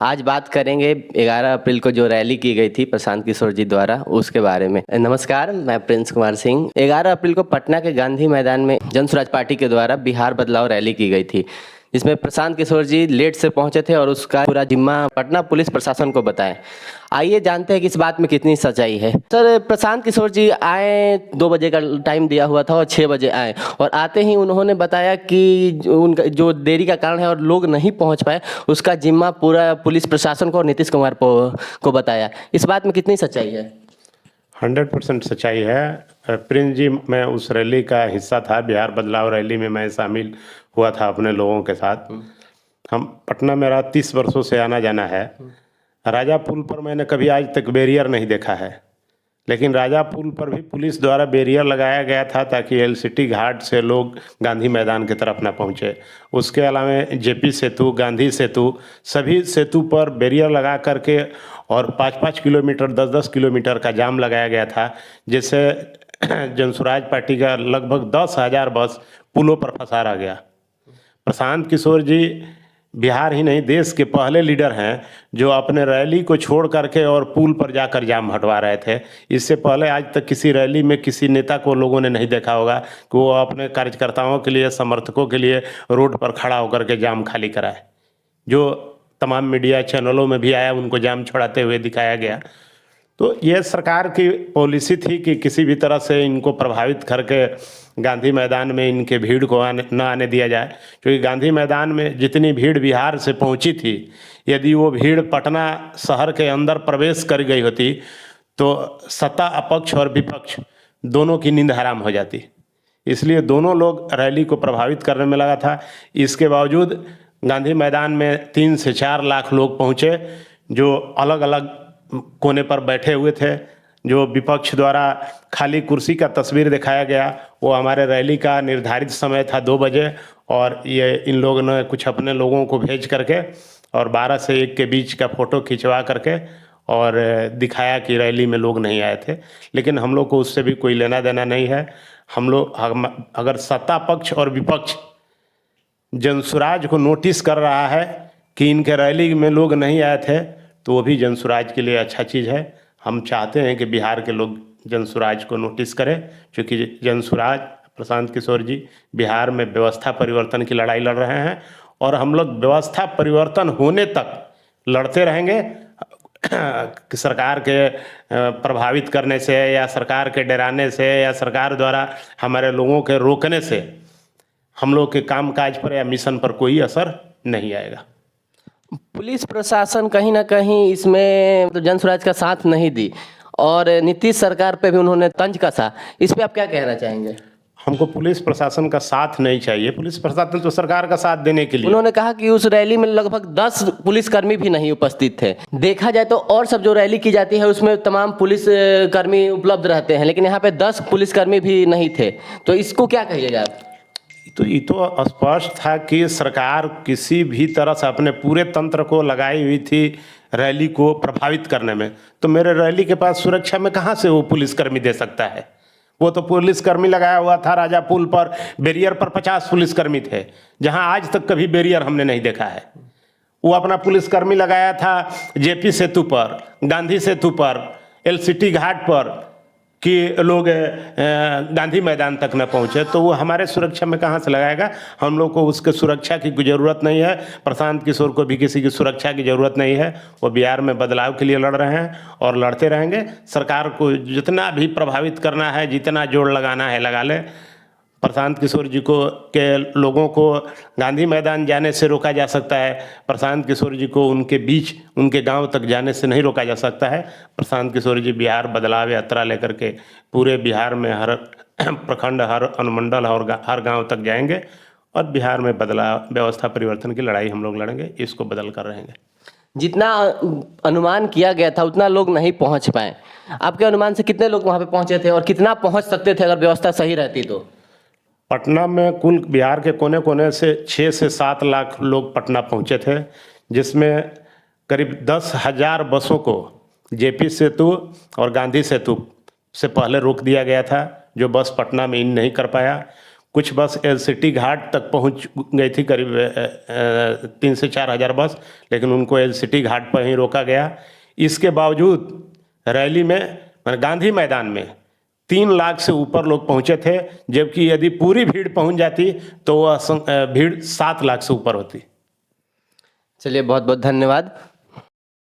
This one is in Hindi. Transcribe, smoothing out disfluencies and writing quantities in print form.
आज बात करेंगे 11 अप्रैल को जो रैली की गई थी प्रशांत किशोर जी द्वारा उसके बारे में। नमस्कार, मैं प्रिंस कुमार सिंह। 11 अप्रैल को पटना के गांधी मैदान में जन स्वराज पार्टी के द्वारा बिहार बदलाव रैली की गई थी, जिसमें प्रशांत किशोर जी लेट से पहुंचे थे और उसका पूरा जिम्मा पटना पुलिस प्रशासन को बताएं। आइए जानते हैं कि इस बात में कितनी सच्चाई है। सर, प्रशांत किशोर जी आए, 2 बजे का टाइम दिया हुआ था और 6 बजे आए, और आते ही उन्होंने बताया कि उनका जो देरी का कारण है और लोग नहीं पहुंच पाए, उसका जिम्मा पूरा पुलिस प्रशासन को और नीतीश कुमार को बताया। इस बात में कितनी सच्चाई है? 100% सच्चाई है। प्रिंस जी, मैं उस रैली का हिस्सा था। बिहार बदलाव रैली में मैं शामिल हुआ था अपने लोगों के साथ। हम पटना, मेरा 30 वर्षों से आना जाना है। राजा पुल पर मैंने कभी आज तक बैरियर नहीं देखा है, लेकिन राजा पुल पर भी पुलिस द्वारा बैरियर लगाया गया था ताकि एलसीटी घाट से लोग गांधी मैदान की तरफ ना पहुंचे। उसके अलावा जेपी सेतु, गांधी सेतु, सभी सेतु पर बैरियर लगा करके और 5-5 किलोमीटर, 10-10 किलोमीटर का जाम लगाया गया था, जिससे जनसुराज पार्टी का लगभग 10,000 बस पुलों पर फंसा रह गया। प्रशांत किशोर जी बिहार ही नहीं, देश के पहले लीडर हैं जो अपने रैली को छोड़ करके और पुल पर जाकर जाम हटवा रहे थे। इससे पहले आज तक किसी रैली में किसी नेता को लोगों ने नहीं देखा होगा कि वो अपने कार्यकर्ताओं के लिए, समर्थकों के लिए रोड पर खड़ा होकर के जाम खाली कराए। जो तमाम मीडिया चैनलों में भी आया, उनको जाम छोड़ाते हुए दिखाया गया। तो ये सरकार की पॉलिसी थी कि किसी भी तरह से इनको प्रभावित करके गांधी मैदान में इनके भीड़ को न आने दिया जाए, क्योंकि गांधी मैदान में जितनी भीड़ बिहार से पहुंची थी, यदि वो भीड़ पटना शहर के अंदर प्रवेश कर गई होती तो सत्ता अपक्ष और विपक्ष दोनों की नींद हराम हो जाती। इसलिए दोनों लोग रैली को प्रभावित करने में लगा था। इसके बावजूद गांधी मैदान में 3 से 4 लाख लोग पहुँचे, जो अलग अलग कोने पर बैठे हुए थे। जो विपक्ष द्वारा खाली कुर्सी का तस्वीर दिखाया गया, वो हमारे रैली का निर्धारित समय था 2 बजे, और ये इन लोगों ने कुछ अपने लोगों को भेज करके और 12 से 1 के बीच का फ़ोटो खिंचवा करके और दिखाया कि रैली में लोग नहीं आए थे। लेकिन हम लोग को उससे भी कोई लेना देना नहीं है। हम अगर सत्ता पक्ष और विपक्ष जनसुराज को नोटिस कर रहा है कि इनके रैली में लोग नहीं आए थे, तो वो भी जनसुराज के लिए अच्छा चीज़ है। हम चाहते हैं कि बिहार के लोग जनसुराज को नोटिस करें, क्योंकि जनसुराज प्रशांत किशोर जी बिहार में व्यवस्था परिवर्तन की लड़ाई लड़ रहे हैं, और हम लोग व्यवस्था परिवर्तन होने तक लड़ते रहेंगे। कि सरकार के प्रभावित करने से या सरकार के डराने से या सरकार द्वारा हमारे लोगों के रोकने से हम लोग के कामकाज पर या मिशन पर कोई असर नहीं आएगा। पुलिस प्रशासन कहीं ना कहीं इसमें तो जनसुराज का साथ नहीं दी, और नीतीश सरकार पे भी उन्होंने तंज कसा। इस पे आप क्या कहना चाहेंगे? हमको पुलिस प्रशासन का साथ नहीं चाहिए। पुलिस प्रशासन तो सरकार का साथ देने के लिए। उन्होंने कहा कि उस रैली में लगभग 10 पुलिसकर्मी भी नहीं उपस्थित थे। देखा जाए तो और सब जो रैली की जाती है उसमें तमाम पुलिस कर्मी उपलब्ध रहते हैं, लेकिन यहाँ पे 10 पुलिसकर्मी भी नहीं थे। तो इसको क्या कहिएगा आप? तो ये तो स्पष्ट था कि सरकार किसी भी तरह से अपने पूरे तंत्र को लगाई हुई थी रैली को प्रभावित करने में। तो मेरे रैली के पास सुरक्षा में कहाँ से वो पुलिसकर्मी दे सकता है? वो तो पुलिसकर्मी लगाया हुआ था राजा पुल पर, बैरियर पर 50 पुलिसकर्मी थे, जहां आज तक कभी बैरियर हमने नहीं देखा है। वो अपना पुलिसकर्मी लगाया था जेपी सेतु पर, गांधी सेतु पर, एलसीटी घाट पर, कि लोग गांधी मैदान तक न पहुंचे। तो वो हमारे सुरक्षा में कहाँ से लगाएगा? हम लोग को उसके सुरक्षा की कोई ज़रूरत नहीं है। प्रशांत किशोर को भी किसी की सुरक्षा की ज़रूरत नहीं है। वो बिहार में बदलाव के लिए लड़ रहे हैं और लड़ते रहेंगे। सरकार को जितना भी प्रभावित करना है, जितना जोड़ लगाना है लगा ले। प्रशांत किशोर जी को के लोगों को गांधी मैदान जाने से रोका जा सकता है, प्रशांत किशोर जी को उनके बीच, उनके गांव तक जाने से नहीं रोका जा सकता है। प्रशांत किशोर जी बिहार बदलाव यात्रा लेकर के पूरे बिहार में हर प्रखंड, हर अनुमंडल और हर गांव तक जाएंगे, और बिहार में बदलाव, व्यवस्था परिवर्तन की लड़ाई हम लोग लड़ेंगे। इसको बदल कर रहेंगे। जितना अनुमान किया गया था उतना लोग नहीं पहुंच पाए। आपके अनुमान से कितने लोग वहां पे पहुंचे थे और कितना पहुंच सकते थे अगर व्यवस्था सही रहती तो? पटना में कुल बिहार के कोने कोने से 6 से 7 लाख लोग पटना पहुंचे थे, जिसमें करीब 10,000 बसों को जेपी सेतु और गांधी सेतु से पहले रोक दिया गया था, जो बस पटना में इन नहीं कर पाया। कुछ बस एलसीटी घाट तक पहुंच गई थी, करीब 3 से 4 हज़ार बस, लेकिन उनको एलसीटी घाट पर ही रोका गया। इसके बावजूद रैली में गांधी मैदान में 3 लाख से ऊपर लोग पहुंचे थे, जबकि यदि पूरी भीड़ पहुंच जाती तो वह भीड़ 7 लाख से ऊपर होती। चलिए, बहुत बहुत धन्यवाद।